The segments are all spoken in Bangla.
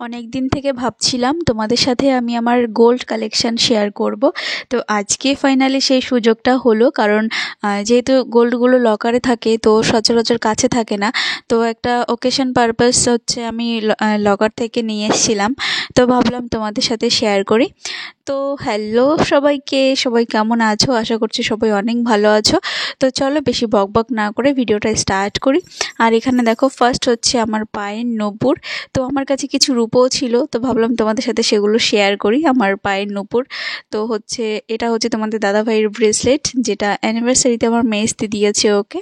অনেক দিন থেকে ভাবছিলাম তোমাদের সাথে আমি আমার গোল্ড কালেকশন শেয়ার করব। তো আজকে ফাইনালি সেই সুযোগটা হলো, কারণ যেহেতু গোল্ডগুলো লকারে থাকে তো সচরাচর কাছে থাকে না। তো একটা ওকেশন পারপাস হচ্ছে আমি লকার থেকে নিয়ে এসেছিলাম। তো ভাবলাম তোমাদের সাথে শেয়ার করি। তো হ্যালো সবাইকে, সবাই কেমন আছো? আশা করছি সবাই অনেক ভালো আছো। তো চলো বেশি বকবক না করে ভিডিওটা স্টার্ট করি। আর এখানে দেখো, ফার্স্ট হচ্ছে আমার পায়ের নূপুর। তো আমার কাছে কিছু রূপও ছিল, তো ভাবলাম তোমাদের সাথে সেগুলো শেয়ার করি। আমার পায়ের নূপুর তো হচ্ছে, এটা হচ্ছে তোমাদের দাদা ভাইয়ের ব্রেসলেট, যেটা অ্যানিভার্সারিতে আমার মেজদি দিয়েছে ওকে।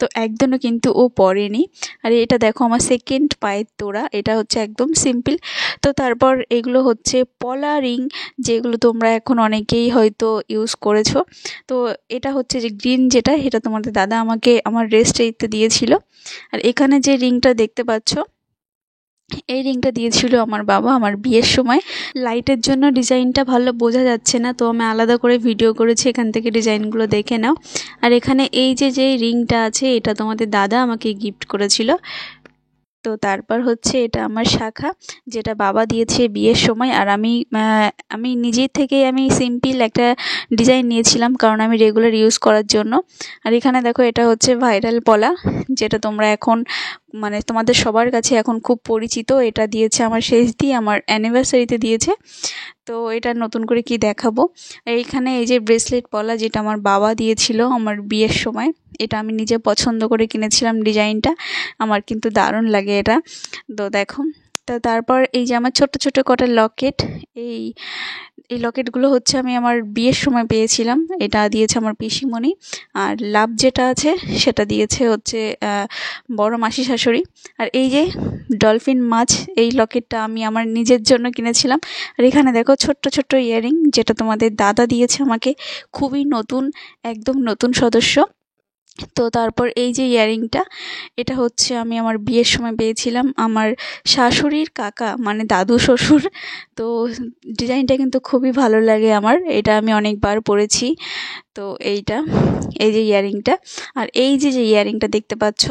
তো একদিনও কিন্তু ও পরেনি। আর এটা দেখো আমার সেকেন্ড পায়ের তোড়া, এটা হচ্ছে একদম সিম্পল। তো তারপর এগুলো হচ্ছে পলা রিং, যেগুলো তোমরা এখন অনেকেই হয়তো ইউজ করেছো। তো এটা হচ্ছে যে গ্রিন, যেটা এটা তোমাদের দাদা আমাকে আমার রেস্টে দিয়েছিল। আর এখানে যে রিংটা দেখতে পাচ্ছ, এই রিংটা দিয়েছিল আমার বাবা আমার বিয়ের সময়। লাইটের জন্য ডিজাইনটা ভালো বোঝা যাচ্ছে না, তো আমি আলাদা করে ভিডিও করেছি, এখান থেকে ডিজাইনগুলো দেখে নাও। আর এখানে এই যে রিংটা আছে, এটা তোমাদের দাদা আমাকে গিফট করেছিল। তো তারপর হচ্ছে এটা আমার শাখা, যেটা বাবা দিয়েছে বিয়ের সময়। আর আমি নিজের থেকেই আমি সিম্পল একটা ডিজাইন নিয়েছিলাম, কারণ আমি রেগুলার ইউজ করার জন্য। আর এখানে দেখো, এটা হচ্ছে ভাইরাল পলা, যেটা তোমরা এখন মানে তোমাদের সবার কাছে এখন খুব পরিচিত। এটা দিয়েছে আমার শেষদি, আমার অ্যানিভার্সারিতে দিয়েছে। তো এটা নতুন করে কি দেখাবো। এইখানে এই যে ব্রেসলেট পলা, যেটা আমার বাবা দিয়েছিল আমার বিয়ের সময়। এটা আমি নিজে পছন্দ করে কিনেছিলাম ডিজাইনটা, আমার কিন্তু দারুণ লাগে এটা। তো দেখো, তো তারপর এই যে আমার ছোট ছোট কটা লকেট, এই এই লকেটগুলো হচ্ছে আমি আমার বিয়ের সময় পেয়েছিলাম। এটা দিয়েছে আমার পিসিমণি। আর লাভ যেটা আছে সেটা দিয়েছে হচ্ছে বড় মাসি শাশুড়ি। আর এই যে ডলফিন মাছ, এই লকেটটা আমি আমার নিজের জন্য কিনেছিলাম। আর এখানে দেখো ছোট্ট ছোট্ট ইয়াররিং, যেটা তোমাদের দাদা দিয়েছে আমাকে, খুবই নতুন, একদম নতুন সদস্য। তো তারপর এই যে ইয়াররিংটা, এটা হচ্ছে আমি আমার বিয়ের সময় পেয়েছিলাম আমার শাশুড়ির কাকা, মানে দাদু শ্বশুর। তো ডিজাইনটা কিন্তু খুবই ভালো লাগে আমার, এটা আমি অনেকবার পরেছি। তো এই যে ইয়াররিংটা, আর এই যে ইয়াররিংটা দেখতে পাচ্ছ,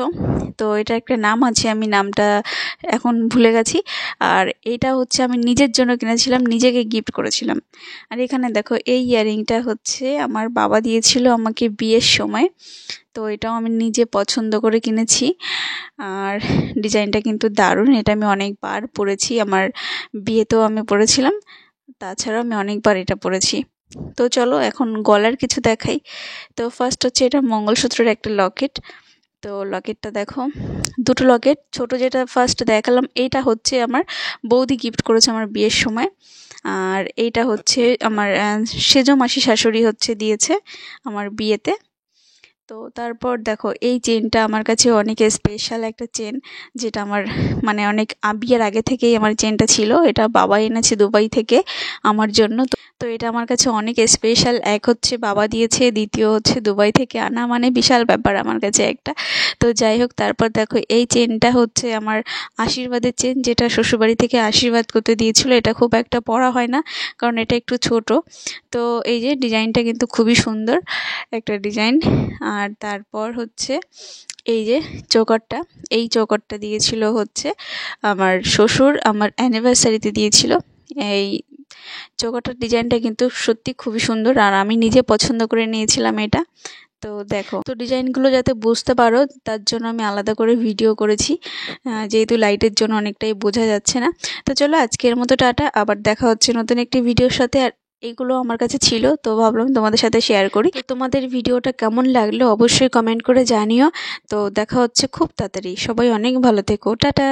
তো এটা একটা নাম আছে, আমি নামটা এখন ভুলে গেছি। আর এটা হচ্ছে আমি নিজের জন্য কিনেছিলাম, নিজেকে গিফট করেছিলাম। আর এখানে দেখো, এই ইয়াররিংটা হচ্ছে আমার বাবা দিয়েছিল আমাকে বিয়ের সময়। তো এটাও আমি নিজে পছন্দ করে কিনেছি। আর ডিজাইনটা কিন্তু দারুণ, এটা আমি অনেকবার পরেছি, আমার বিয়েতেও আমি পরেছিলাম, তাছাড়াও আমি অনেকবার এটা পরেছি। তো চলো এখন গলার কিছু দেখাই। তো ফার্স্ট হচ্ছে এটা মঙ্গলসূত্রের একটা লকেট। তো লকেটটা দেখো, দুটো লকেট, ছোট যেটা ফার্স্ট দেখালাম এইটা হচ্ছে আমার বৌদি গিফট করেছে আমার বিয়ের সময়। আর এইটা হচ্ছে আমার সেজো মাসি শাশুড়ি হচ্ছে দিয়েছে আমার বিয়েতে। তো তারপর দেখো, এই চেনটা আমার কাছে অনেক স্পেশাল একটা চেন, যেটা আমার মানে অনেক বিয়ের আগে থেকেই আমার চেনটা ছিল। এটা বাবা এনেছে দুবাই থেকে আমার জন্য। তো এটা আমার কাছে অনেক স্পেশাল, এক হচ্ছে বাবা দিয়েছে, দ্বিতীয় হচ্ছে দুবাই থেকে আনা, মানে বিশাল ব্যাপার আমার কাছে একটা। তো যাই হোক, তারপর দেখো এই চেনটা হচ্ছে আমার আশীর্বাদের চেন, যেটা শ্বশুরবাড়ি থেকে আশীর্বাদ করতে দিয়েছিল। এটা খুব একটা পরা হয় না, কারণ এটা একটু ছোট। তো এই যে ডিজাইনটা কিন্তু খুবই সুন্দর একটা ডিজাইন। আর তারপর হচ্ছে এই যে চোকারটা, এই চোকারটা দিয়েছিল হচ্ছে আমার শ্বশুর আমার অ্যানিভার্সারিতে দিয়েছিল। এই চোকারটার ডিজাইনটা কিন্তু সত্যি খুবই সুন্দর, আর আমি নিজে পছন্দ করে নিয়েছিলাম এটা। তো দেখো, তো ডিজাইনগুলো যাতে বুঝতে পারো তার জন্য আমি আলাদা করে ভিডিও করেছি, যেহেতু লাইটের জন্য অনেকটাই বোঝা যাচ্ছে না। তো চলো আজকের মতো টাটা, আবার দেখা হচ্ছে নতুন একটি ভিডিওর সাথে। আর এইগুলো আমার কাছে ছিল, তো ভাবলাম তোমাদের সাথে শেয়ার করি। তো তোমাদের ভিডিওটা কেমন লাগলো অবশ্যই কমেন্ট করে জানিও। তো দেখা হচ্ছে খুব তাড়াতাড়ি, সবাই অনেক ভালো থেকো, টাটা।